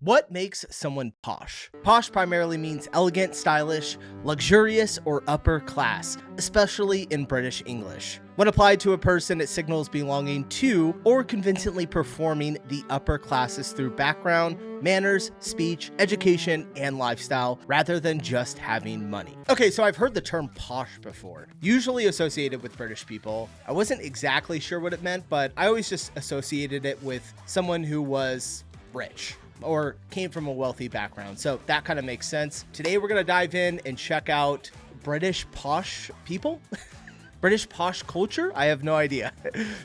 What makes someone posh? Posh primarily means elegant, stylish, luxurious, or upper class, especially in British English. When applied to a person, it signals belonging to or convincingly performing the upper classes through background, manners, speech, education, and lifestyle, rather than just having money. Okay, so I've heard the term posh before, usually associated with British people. I wasn't exactly sure what it meant, but I always just associated it with someone who was rich or came from a wealthy background. So that kind of makes sense. Today we're going to dive in and check out British posh people. British posh culture? I have no idea.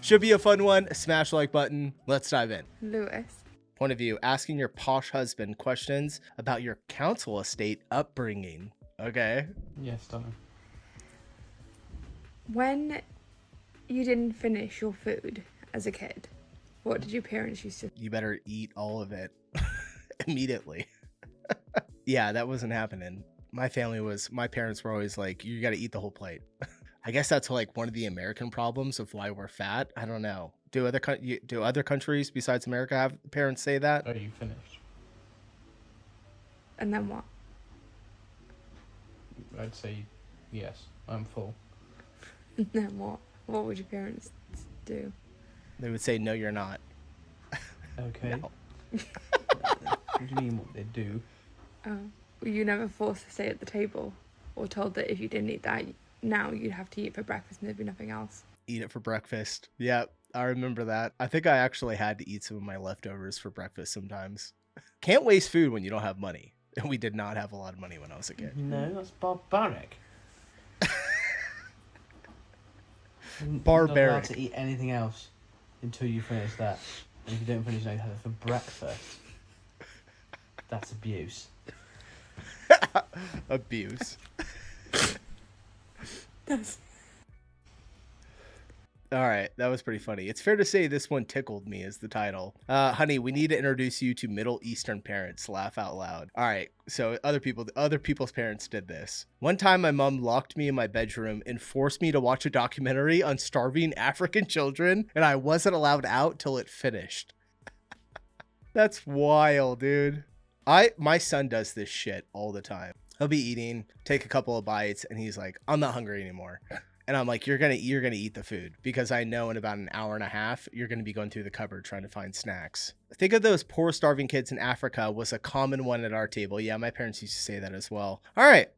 Should be a fun one. Smash the like button. Let's dive in. Lewis. Point of view, asking your posh husband questions about your council estate upbringing. Okay. Yes, Donna. When you didn't finish your food as a kid, what did your parents used to? You better eat all of it immediately. Yeah, that wasn't happening. My parents were always like, you got to eat the whole plate. I guess that's like one of the American problems of why we're fat. I don't know. Do other countries besides America have parents say that? Are you finished? And then what? I'd say yes, I'm full. And then what? What would your parents do? They would say, no, you're not. Okay. No. What do you mean what they do? Were you never forced to stay at the table or told that if you didn't eat that, now you'd have to eat for breakfast and there'd be nothing else? Eat it for breakfast. Yeah, I remember that. I think I actually had to eat some of my leftovers for breakfast sometimes. Can't waste food when you don't have money. And we did not have a lot of money when I was a kid. No, that's barbaric. Barbaric. You're not allowed to eat anything else until you finish that. And if you don't finish that, you have it for breakfast. That's abuse. Abuse. That's... All right, that was pretty funny. It's fair to say this one tickled me is the title. Honey, we need to introduce you to Middle Eastern parents. Laugh out loud. All right, so other people's parents did this. One time my mom locked me in my bedroom and forced me to watch a documentary on starving African children, and I wasn't allowed out till it finished. That's wild, dude. My son does this shit all the time. He'll be eating, take a couple of bites, and he's like, I'm not hungry anymore. And I'm like, you're gonna eat the food because I know in about an hour and a half, you're gonna be going through the cupboard trying to find snacks. Think of those poor starving kids in Africa was a common one at our table. Yeah, my parents used to say that as well. All right.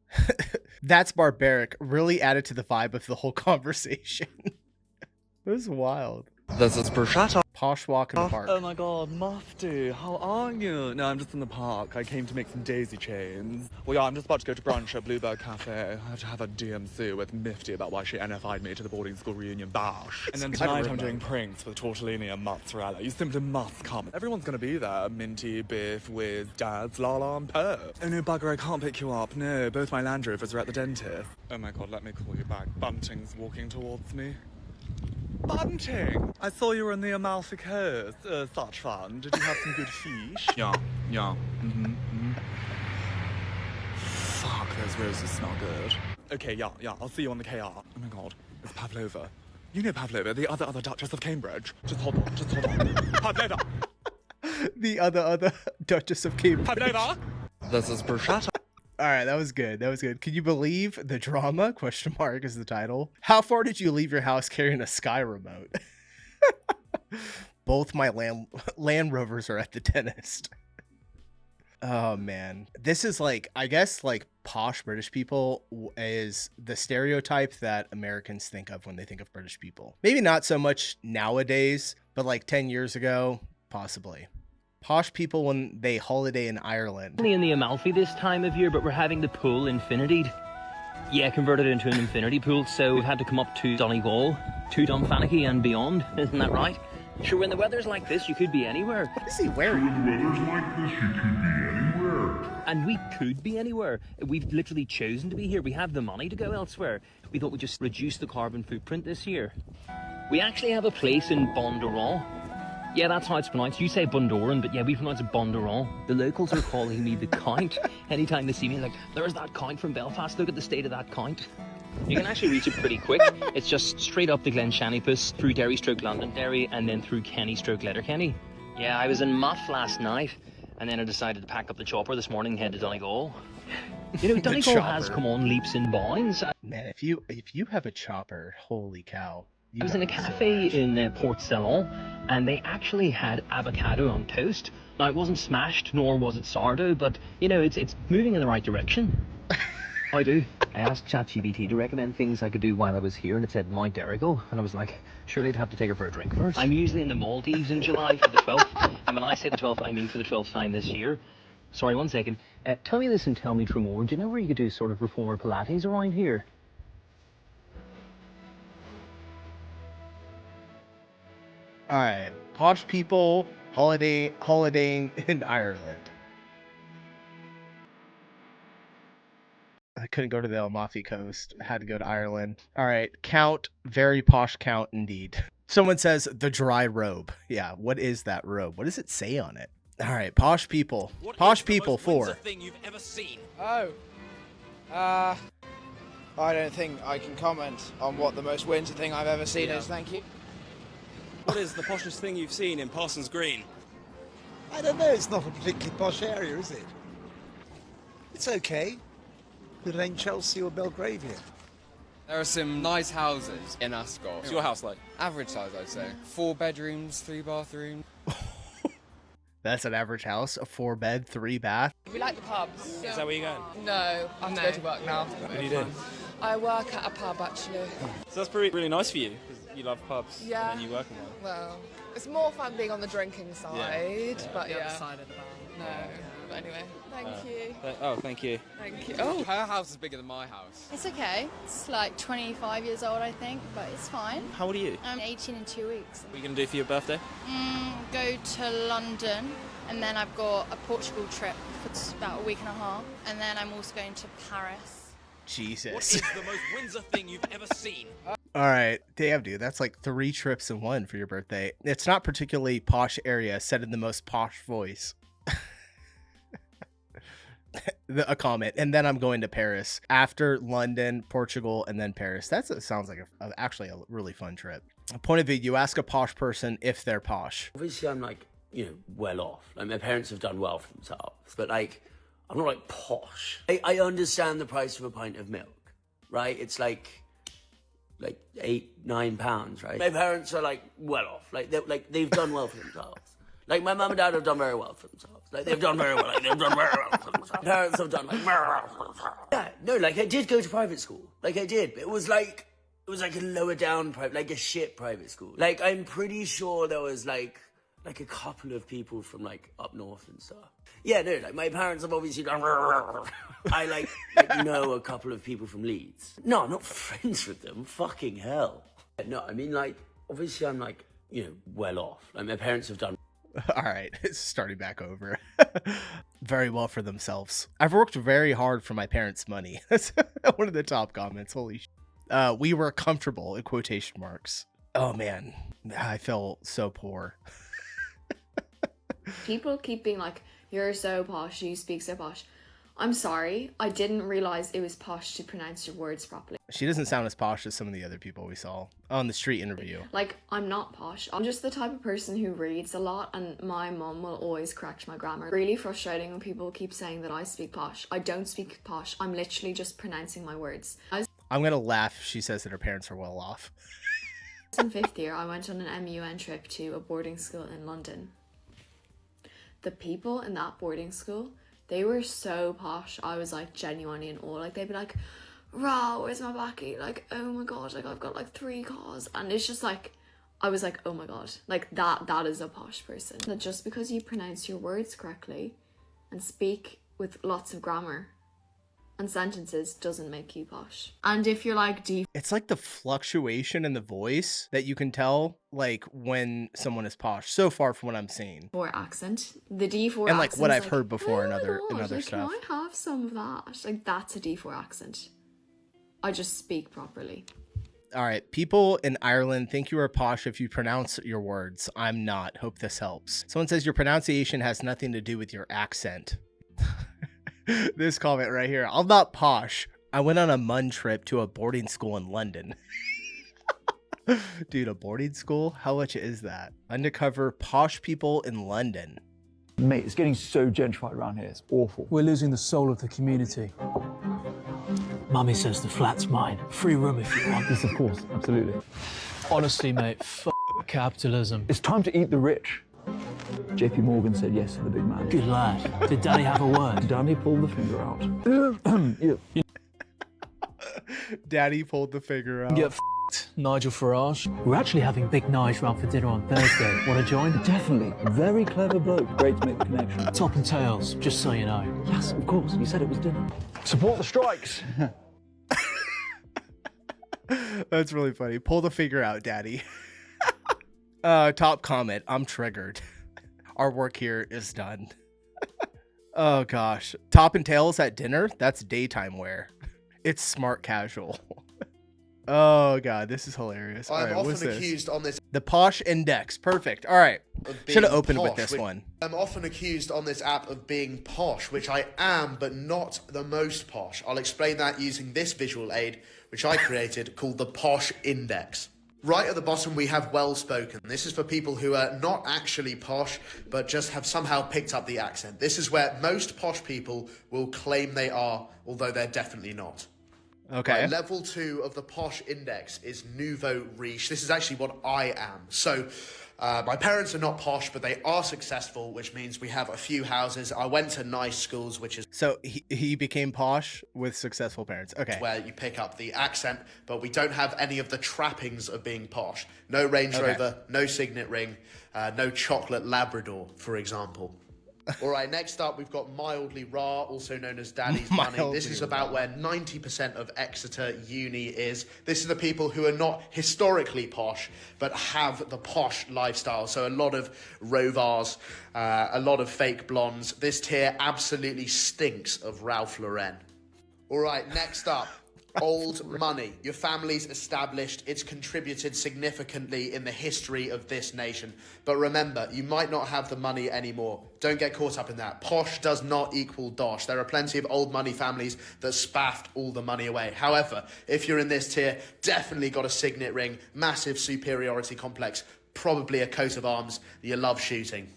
That's barbaric. Really added to the vibe of the whole conversation. It was wild. This is Bruschetta. Posh walk in the park. Oh my god, Mufti, how are you? No, I'm just in the park. I came to make some daisy chains. Well, yeah, I'm just about to go to brunch at Bluebird Cafe. I have to have a DMC with Mifty about why she NFI'd me to the boarding school reunion bash. And then tonight I'm doing pranks with tortellini and mozzarella. You simply must come. Everyone's gonna be there. Minty, Biff, Wiz, Dads, Lala, and Perp. Oh no, bugger, I can't pick you up. No, both my Land Rovers are at the dentist. Oh my god, let me call you back. Bunting's walking towards me. Bunting! I saw you were in the Amalfi Coast. Such fun. Did you have some good fish? Yeah. Fuck, those roses smell good. Okay, yeah, I'll see you on the KR. Oh my god, it's Pavlova. You know Pavlova, the other Duchess of Cambridge. Just hold on. Pavlova! The other Duchess of Cambridge. Pavlova! This is Bruschetta. All right, that was good. Can you believe the drama? Question mark is the title. How far did you leave your house carrying a Sky remote? Both my Land Rovers are at the dentist. Oh man, this is like, I guess like posh British people is the stereotype that Americans think of when they think of British people. Maybe not so much nowadays, but like 10 years ago, possibly. Posh people when they holiday in Ireland. Only in the Amalfi this time of year, but we're having the pool infinity'd. Yeah, converted into an infinity pool, so we've had to come up to Donegal, to Dunfanaghy and beyond. Isn't that right? Sure, when the weather's like this, you could be anywhere. What is he wearing? When the weather's like this, you could be anywhere. And we could be anywhere. We've literally chosen to be here. We have the money to go elsewhere. We thought we'd just reduce the carbon footprint this year. We actually have a place in Bondurant. Yeah, that's how it's pronounced. You say Bundoran, but yeah, we pronounce it Bondurant. The locals are calling me the Count. Anytime they see me, like, there's that Count from Belfast. Look at the state of that Count. You can actually reach it pretty quick. It's just straight up the Glenshannipus, through Derry-Londonderry, and then through Kenny-Letterkenny. Yeah, I was in Muff last night. and then I decided to pack up the chopper this morning and head to Donegal. You know, Donegal has chopper. come on leaps and bounds. Man, if you have a chopper, holy cow. I was in a cafe in Port Saint, and they actually had avocado on toast. Now, it wasn't smashed, nor was it sourdough, but, you know, it's moving in the right direction. I do. I asked ChatGPT to recommend things I could do while I was here, and it said Mount Erigal, and I was like, surely I'd have to take her for a drink first. I'm usually in the Maldives in July for the 12th, and when I say the 12th, I mean for the 12th time this year. Sorry, 1 second. Tell me this and tell me true more. Do you know where you could do sort of reformer Pilates around here? All right, posh people holidaying in Ireland. I couldn't go to the Amalfi Coast. I had to go to Ireland. All right, count, very posh count indeed. Someone says the dry robe. Yeah, what is that robe? What does it say on it? All right, posh people. Posh people for. Thing you've ever seen? Oh. I don't think I can comment on what the most winter thing I've ever seen is, thank you. What is the poshest thing you've seen in Parsons Green? I don't know, it's not a particularly posh area, is it? It's okay. Could it ain't Chelsea or Belgravia? There are some nice houses in Ascot. What's your house like? Average size, I'd say. 4 bedrooms, 3 bathrooms. That's an average house, a 4-bed, 3-bath. We like the pubs. Is that where you're going? No, I have to go to work now. What do you do? I work at a pub actually. So that's really nice for you, because you love pubs Yeah. and then you work in one. Well, it's more fun being on the drinking side, but yeah. Side of the bar. No, but anyway, thank you. Thank you. Thank you. Oh, Her house is bigger than my house. It's okay. It's like 25 years old, I think, but it's fine. How old are you? I'm 18 in 2 weeks. What are you going to do for your birthday? Go to London, and then I've got a Portugal trip for about a week and a half, and then I'm also going to Paris. Jesus. What is the most Windsor thing you've ever seen? All right, damn, dude, that's like 3 trips in one for your birthday. It's not particularly posh area, said in the most posh voice. A comment, and then I'm going to Paris after London, Portugal, and then Paris. Sounds like actually a really fun trip. Point of view: you ask a posh person if they're posh. Obviously, I'm like, well off. Like my parents have done well for themselves, but like, I'm not like posh. I understand the price of a pint of milk, right? It's like £8-9, right? My parents are like well off. They've done well for themselves. Like my mum and dad have done very well for themselves. Like they've done very well. Like they've done very well for themselves. Parents have done like very well for themselves. Yeah, no, like I did go to private school. Like I did, but it was like a lower down private, like a shit private school. Like I'm pretty sure there was like a couple of people from like up north and stuff. Yeah, no, like my parents have obviously done. I like know a couple of people from Leeds. No, I'm not friends with them. Fucking hell. No, I mean like obviously I'm like well off. Like my parents have done. All right, it's starting back over. Very well for themselves. I've worked very hard for my parents' money. That's one of the top comments. Holy shit. We were comfortable in quotation marks. Oh man, I feel so poor. People keep being like, you're so posh, you speak so posh. I'm sorry, I didn't realize it was posh to pronounce your words properly. She doesn't sound as posh as some of the other people we saw on the street interview. Like, I'm not posh. I'm just the type of person who reads a lot, and my mum will always correct my grammar. Really frustrating when people keep saying that I speak posh. I don't speak posh. I'm literally just pronouncing my words. I'm gonna laugh if she says that her parents are well off. In 5th year, I went on an MUN trip to a boarding school in London. The people in that boarding school, they were so posh. I was like genuinely in awe. Like they'd be like, "Rah, where's my backy?" Like, "Oh my god, like I've got like 3 cars," and it's just like, I was like, "Oh my god, like that is a posh person." That just because you pronounce your words correctly, and speak with lots of grammar and sentences doesn't make you posh. And if you're like it's like the fluctuation in the voice that you can tell like when someone is posh so far from what I'm seeing. D4 accent, the D4 and like accent what I've like, heard before in "Oh my other God, like, stuff. Can I have some of that? Like that's a D4 accent. I just speak properly. All right, people in Ireland think you are posh if you pronounce your words. I'm not. Hope this helps. Someone says your pronunciation has nothing to do with your accent. This comment right here. I'm not posh. I went on a MUN trip to a boarding school in London. Dude, a boarding school? How much is that? Undercover posh people in London. Mate, it's getting so gentrified around here. It's awful. We're losing the soul of the community. Mummy says the flat's mine. Free room if you want. Yes, of course, absolutely. Honestly, mate, capitalism. It's time to eat the rich. JP Morgan said yes to the big man. Good lad. Did Daddy have a word? Daddy pulled the finger out. Yeah. Daddy pulled the finger out. Get f***ed, Nigel Farage. We're actually having Big Nige round for dinner on Thursday. Want to join? Definitely. Very clever bloke. Great to make the connection. Top and tails, just so you know. Yes, of course. You said it was dinner. Support the strikes. That's really funny. Pull the figure out, Daddy. Top comment. I'm triggered. Our work here is done. Oh gosh. Top and tails at dinner? That's daytime wear. It's smart casual. Oh god, this is hilarious. I'm often accused on this. The Posh Index. Perfect. All right. Should have opened with this one. I'm often accused on this app of being posh, which I am, but not the most posh. I'll explain that using this visual aid, which I created, called the Posh Index. Right at the bottom, we have well-spoken. This is for people who are not actually posh, but just have somehow picked up the accent. This is where most posh people will claim they are, although they're definitely not. Okay. Right, level 2 of the Posh Index is nouveau riche. This is actually what I am. So my parents are not posh, but they are successful, which means we have a few houses. I went to nice schools, which is... So he became posh with successful parents. Okay. Where you pick up the accent, but we don't have any of the trappings of being posh. No Range Rover, no signet ring, no chocolate Labrador, for example. All right, next up, we've got mildly raw, also known as Daddy's Money. This is about where 90% of Exeter uni is. This is the people who are not historically posh, but have the posh lifestyle. So a lot of Rovars, a lot of fake blondes. This tier absolutely stinks of Ralph Lauren. All right, next up. Old money. Your family's established. It's contributed significantly in the history of this nation. But remember, you might not have the money anymore. Don't get caught up in that. Posh does not equal dosh. There are plenty of old money families that spaffed all the money away. However, if you're in this tier, definitely got a signet ring, massive superiority complex, probably a coat of arms. You love shooting.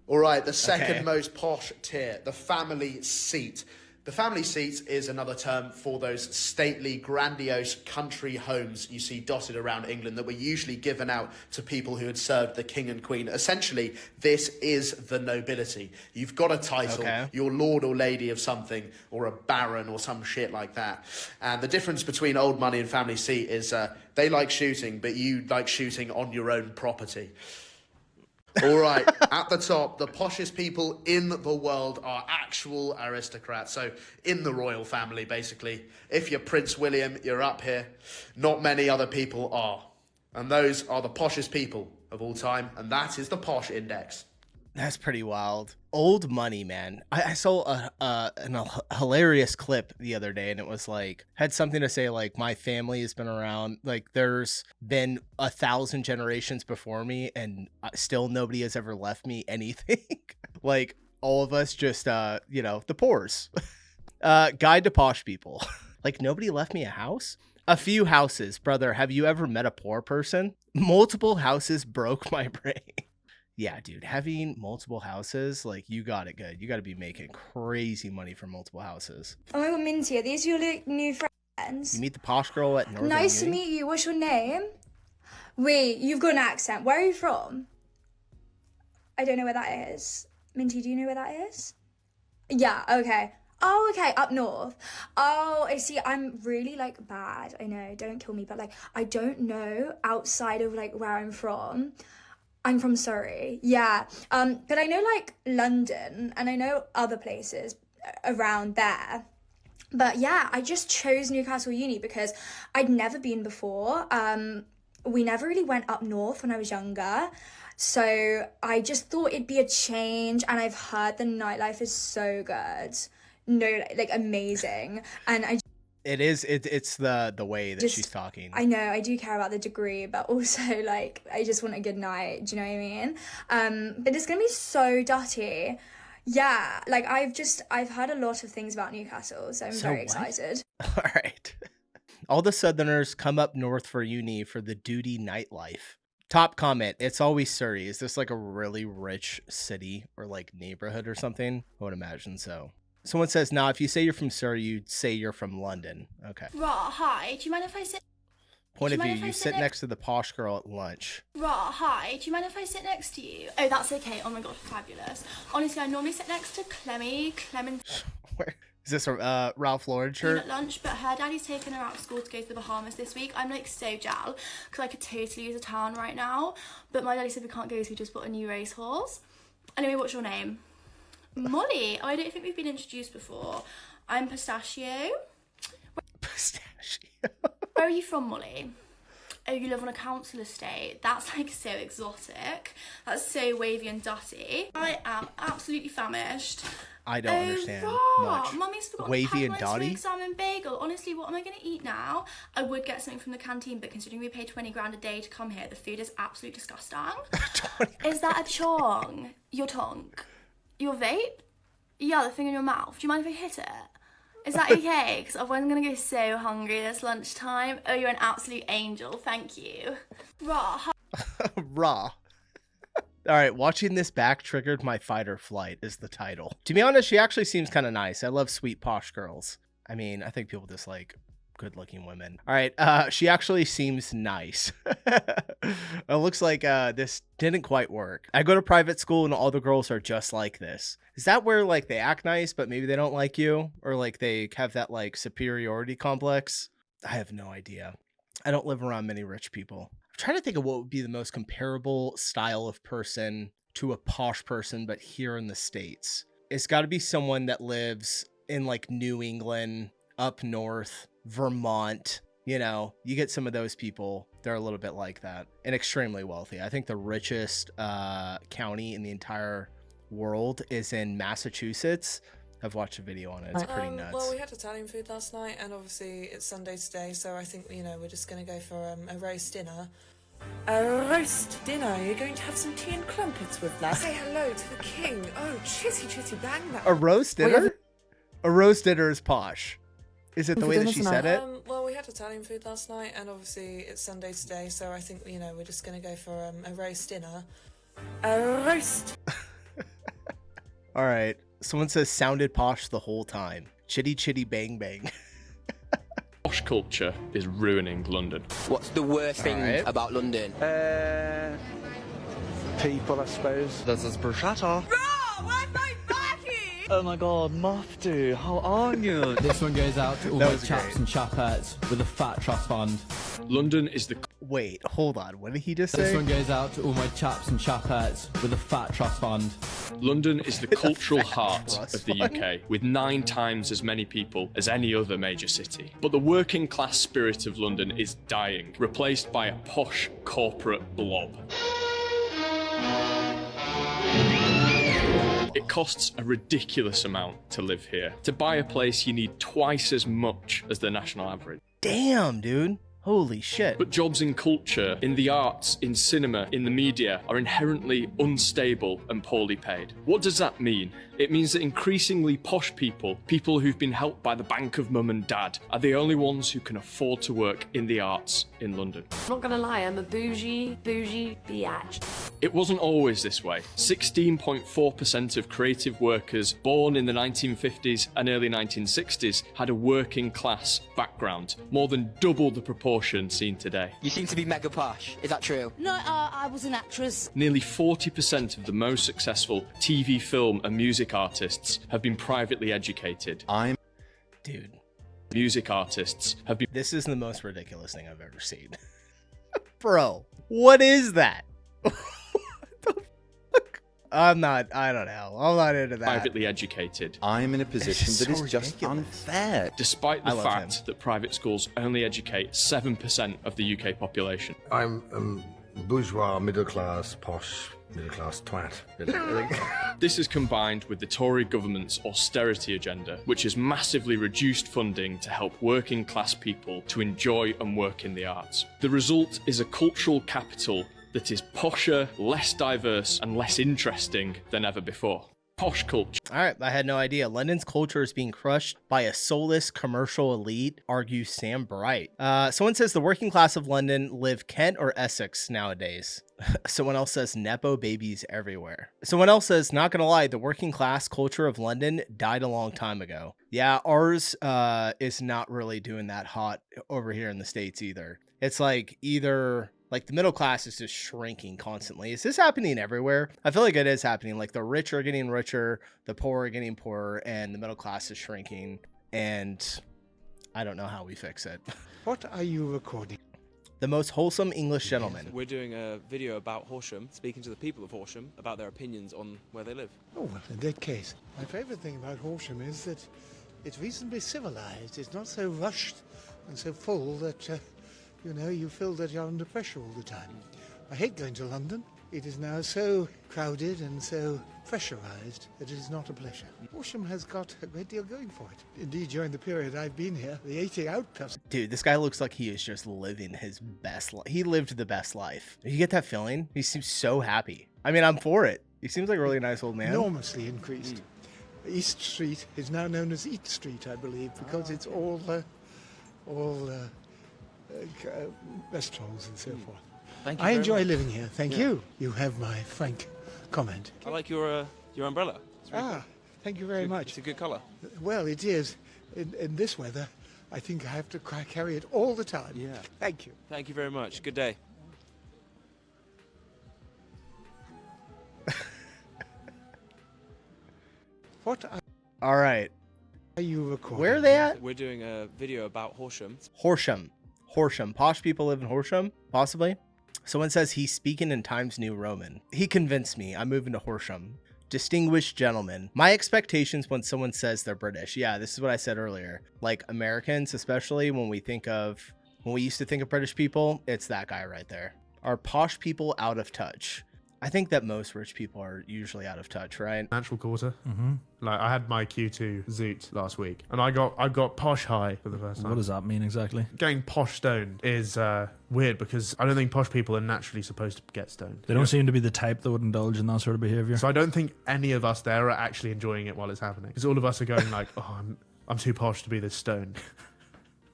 All right, the second most posh tier, the family seat. The family seat is another term for those stately, grandiose country homes you see dotted around England that were usually given out to people who had served the king and queen. Essentially, this is the nobility. You've got a title, you're lord or lady of something, or a baron or some shit like that. And the difference between old money and family seat is they like shooting, but you like shooting on your own property. All right, at the top, the poshest people in the world are actual aristocrats. So in the royal family, basically. If you're Prince William, you're up here. Not many other people are. And those are the poshest people of all time. And that is the Posh Index. That's pretty wild. Old money, man. I saw a hilarious clip the other day, and it was like, had something to say like, my family has been around, like there's been 1,000 generations before me, and still nobody has ever left me anything. Like all of us just, you know, the poors. Guide to posh people. Like nobody left me a house. A few houses, brother. Have you ever met a poor person? Multiple houses broke my brain. Yeah, dude, having multiple houses, like, you got it good. You got to be making crazy money for multiple houses. Oh my god, Minty, are these your new friends? You meet the posh girl at Northern Nice Uni? to meet you. What's your name? Wait, you've got an accent. Where are you from? I don't know where that is. Minty, do you know where that is? Yeah, okay. Oh, okay, up north. Oh, I see. I'm really, like, bad. I know, don't kill me. But, like, I don't know outside of, like, where I'm from. I'm from Surrey, yeah. But I know like London and I know other places around there. But yeah, I just chose Newcastle Uni because I'd never been before. We never really went up north when I was younger. So I just thought it'd be a change, and I've heard the nightlife is so good. No, like amazing. And it's the way that she's talking. I know I do care about the degree, but also like I just want a good night. Do you know what I mean? But it's gonna be so dirty. Yeah, like I've heard a lot of things about Newcastle, so I'm very excited. All right. All the Southerners come up north for uni for the duty nightlife. Top comment. It's always Surrey. Is this like a really rich city or like neighborhood or something? I would imagine so. Someone says, nah, if you say you're from Surrey, you'd say you're from London. Okay. Right, hi. Do you mind if I sit? Point of view, you sit next to the posh girl at lunch. Right, hi. Do you mind if I sit next to you? Oh, that's okay. Oh my god, fabulous. Honestly, I normally sit next to Clement. Where is this a Ralph Lauren shirt? At lunch, but her daddy's taken her out of school to go to the Bahamas this week. I'm like so jal because I could totally use a tan right now. But my daddy said we can't go, so we just bought a new racehorse. Anyway, what's your name? Molly. Oh, I don't think we've been introduced before. I'm Pistachio. Pistachio. Where are you from, Molly? Oh, you live on a council estate. That's like so exotic. That's so wavy and dutty. I am absolutely famished. I don't understand much. Mummy's forgot Wavy and dotty? Egg salmon bagel. Honestly, what am I going to eat now? I would get something from the canteen, but considering we pay 20 grand a day to come here, the food is absolutely disgusting. Is that a chong? Your tongue? Your vape? Yeah, the thing in your mouth. Do you mind if I hit it? Is that okay? Because I'm going to go so hungry this lunchtime. Oh, you're an absolute angel. Thank you. Raw. Raw. All right, watching this back triggered my fight or flight is the title. To be honest, she actually seems kind of nice. I love sweet posh girls. I mean, I think people dislike good-looking women. All right, she actually seems nice. It looks like this didn't quite work. I go to private school and all the girls are just like this. Is that where like they act nice, but maybe they don't like you? Or like they have that like superiority complex? I have no idea. I don't live around many rich people. I'm trying to think of what would be the most comparable style of person to a posh person, but here in the States. It's got to be someone that lives in like New England, up north, Vermont. You know, you get some of those people. They're a little bit like that and extremely wealthy. I think the richest county in the entire world is in Massachusetts. I've watched a video on it. It's pretty nuts. Well, we had Italian food last night, and obviously it's Sunday today, so I think, you know, we're just going to go for a roast dinner. A roast dinner? You're going to have some tea and crumpets with that? Say hello to the king. Oh, chitty chitty bang bang. A roast dinner? A roast dinner is posh. Is it the way that she said it? Well, we had Italian food last night, and obviously it's Sunday today, so I think, you know, we're just going to go for a roast dinner. A roast. All right. Someone says sounded posh the whole time. Chitty chitty bang bang. Posh culture is ruining London. What's the worst thing about London? People, I suppose. This is bruschetta. Oh my god, Mufti, how are you? This one goes out to all my chaps and chapettes with a fat trust fund. London is the... Wait, hold on. What did he just say? This one goes out to all my chaps and chapettes with a fat trust fund. London is the cultural heart of the UK, with 9 times as many people as any other major city. But the working class spirit of London is dying, replaced by a posh corporate blob. It costs a ridiculous amount to live here. To buy a place, you need twice as much as the national average. Damn, dude. Holy shit. But jobs in culture, in the arts, in cinema, in the media are inherently unstable and poorly paid. What does that mean? It means that increasingly posh people, people who've been helped by the bank of mum and dad, are the only ones who can afford to work in the arts in London. I'm not gonna lie, I'm a bougie biatch. It wasn't always this way. 16.4% of creative workers born in the 1950s and early 1960s had a working class background, more than double the proportion seen today. You seem to be mega posh, is that true? No, I was an actress. Nearly 40% of the most successful TV, film and music artists have been privately educated. Dude. Music artists have been... This is the most ridiculous thing I've ever seen. Bro, what is that? I don't know. I'm not into that. Privately educated. I'm in a position that is just unfair. Despite the fact that private schools only educate 7% of the UK population. I'm bourgeois, middle class, posh, middle class twat. This is combined with the Tory government's austerity agenda, which has massively reduced funding to help working class people to enjoy and work in the arts. The result is a cultural capital that is posher, less diverse and less interesting than ever before. posh culture. All right, I had no idea. London's culture is being crushed by a soulless commercial elite, argues Sam Bright. Someone says the working class of London live Kent or Essex nowadays. Someone else says Nepo babies everywhere. Someone else says, not gonna lie, the working class culture of London died a long time ago. Yeah, ours is not really doing that hot over here in the States either. It's like either... like the middle class is just shrinking constantly. Is this happening everywhere? I feel like it is happening. Like the rich are getting richer, the poor are getting poorer, and the middle class is shrinking. And I don't know how we fix it. What are you recording? The most wholesome English gentleman. We're doing a video about Horsham, speaking to the people of Horsham about their opinions on where they live. Oh, well, in that case, my favourite thing about Horsham is that it's reasonably civilised. It's not so rushed and so full that... you know, you feel that you're under pressure all the time. I hate going to London. It is now so crowded and so pressurised that it is not a pleasure. Horsham has got a great deal going for it. Indeed, during the period I've been here, the 80 out plus... Dude, this guy looks like he is just living his best life. He lived the best life. You get that feeling? He seems so happy. I mean, I'm for it. He seems like a really nice old man. Enormously increased. East Street is now known as Eat Street, I believe, because it's all restaurants and so forth. Thank you I very enjoy much. living here. Thank Yeah. you. You have my frank comment. I like your umbrella. It's really cool. Thank you very much. It's a good colour. Well, it is. In this weather, I think I have to carry it all the time. Yeah. Thank you. Thank you very much. Good day. What All right. are you recording? Where are they at? We're doing a video about Horsham. Horsham. Posh people live in Horsham, possibly. Someone says he's speaking in Times New Roman. He convinced me. I'm moving to Horsham. Distinguished gentleman. My expectations when someone says they're British. Yeah, this is what I said earlier. Like Americans, especially when we used to think of British people, it's that guy right there. Are posh people out of touch? I think that most rich people are usually out of touch, right? Natural quarter. Mm-hmm. Like I had my Q2 Zoot last week, and I got posh high for the first time. What does that mean exactly? Getting posh stoned is weird because I don't think posh people are naturally supposed to get stoned. They don't seem to be the type that would indulge in that sort of behaviour. So I don't think any of us there are actually enjoying it while it's happening. Because all of us are going like, oh, I'm too posh to be this stoned,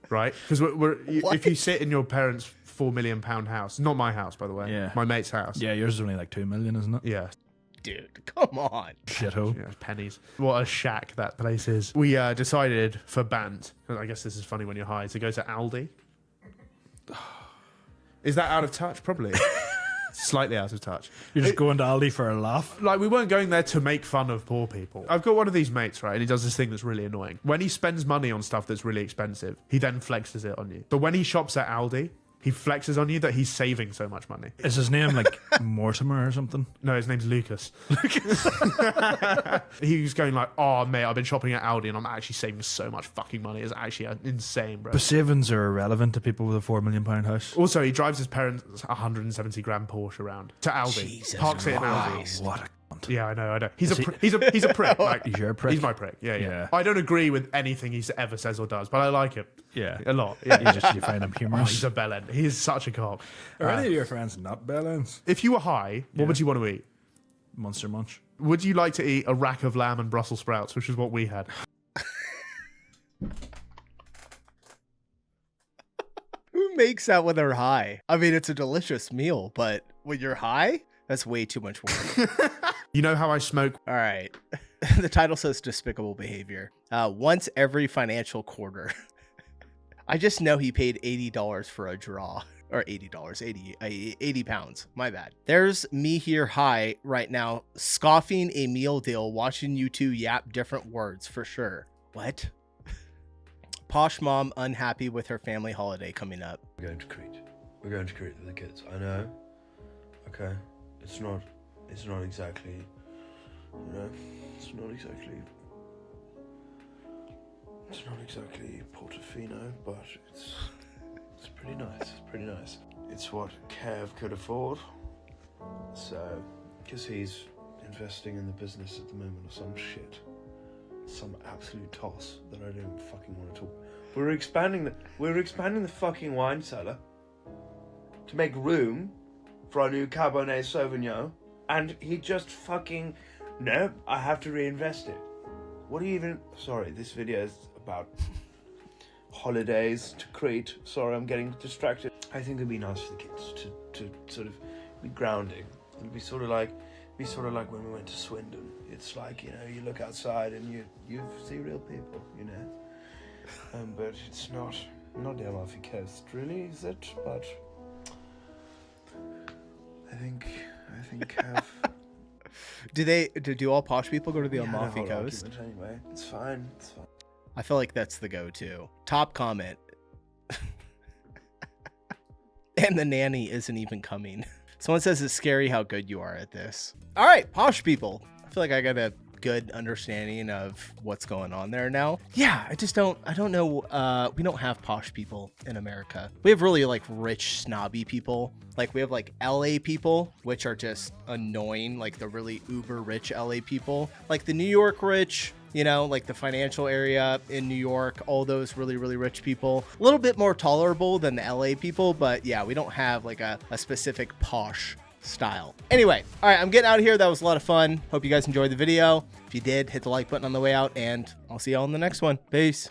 right? Because if you sit in your parents' £4 million house, not my house by the way, Yeah. my mate's house. Yeah, yours is only like 2 million, isn't it? Yeah. Dude, come on. Shithole. Yeah, pennies. What a shack that place is. We decided for Bant, and I guess this is funny when you're high, to go to Aldi. Is that out of touch? Probably. Slightly out of touch. You're just going to Aldi for a laugh? Like, we weren't going there to make fun of poor people. I've got one of these mates, right, and he does this thing that's really annoying. When he spends money on stuff that's really expensive, he then flexes it on you. But when he shops at Aldi, he flexes on you that he's saving so much money. Is his name like Mortimer or something? No, his name's Lucas. He was going like, oh, mate, I've been shopping at Aldi and I'm actually saving so much fucking money. It's actually insane, bro. But savings are irrelevant to people with a £4 million house. Also, he drives his parents' 170 grand Porsche around to Aldi. Jesus Parks it in Christ. Aldi. What a cunt. Yeah, I know. He's a prick. Like, He's your prick? He's my prick. Yeah. Yeah. I don't agree with anything he ever says or does, but I like him. Yeah. A lot. Yeah. You find him humorous. He's a bellend. He is such a cock. Are any of your friends not bellends? If you were high, what would you want to eat? Monster Munch. Would you like to eat a rack of lamb and Brussels sprouts, which is what we had? Who makes that when they're high? I mean, it's a delicious meal, but when you're high, that's way too much work. You know how I smoke? All right. The title says despicable behavior. Once every financial quarter. I just know he paid $80 for a draw. Or $80, 80 pounds. My bad. There's me here high right now, scoffing a meal deal, watching you two yap different words for sure. What? Posh mom unhappy with her family holiday coming up. We're going to Crete. We're going to Crete with the kids. I know. Okay. It's not exactly, it's not exactly Portofino, but it's pretty nice. It's pretty nice. It's what Kev could afford. So, because he's investing in the business at the moment or some shit. Some absolute toss that I don't fucking want to talk. We're expanding the fucking wine cellar to make room for our new Cabernet Sauvignon, and he just fucking No, I have to reinvest it. What do you even... Sorry, this video is about holidays to Crete. Sorry, I'm getting distracted. I think it'd be nice for the kids to sort of be grounding. It'd be sort of like when we went to Swindon. It's like, you know, you look outside and you see real people, you know. But it's not the Amalfi Coast, really, is it? But I think do all posh people go to the Amalfi Coast? Anyway, it's fine. I feel like that's the go-to. Top comment. And the nanny isn't even coming. Someone says it's scary how good you are at this. All right, posh people. I feel like I got a good understanding of what's going on there now. Yeah, I don't know. We don't have posh people in America. We have really like rich, snobby people. Like we have like LA people, which are just annoying, like the really uber rich LA people. Like the New York rich, you know, like the financial area in New York, all those really, really rich people. A little bit more tolerable than the LA people, but yeah, we don't have like a specific posh style. Anyway, all right, I'm getting out of here. That was a lot of fun. Hope you guys enjoyed the video. If you did, hit the like button on the way out, and I'll see y'all in the next one. Peace.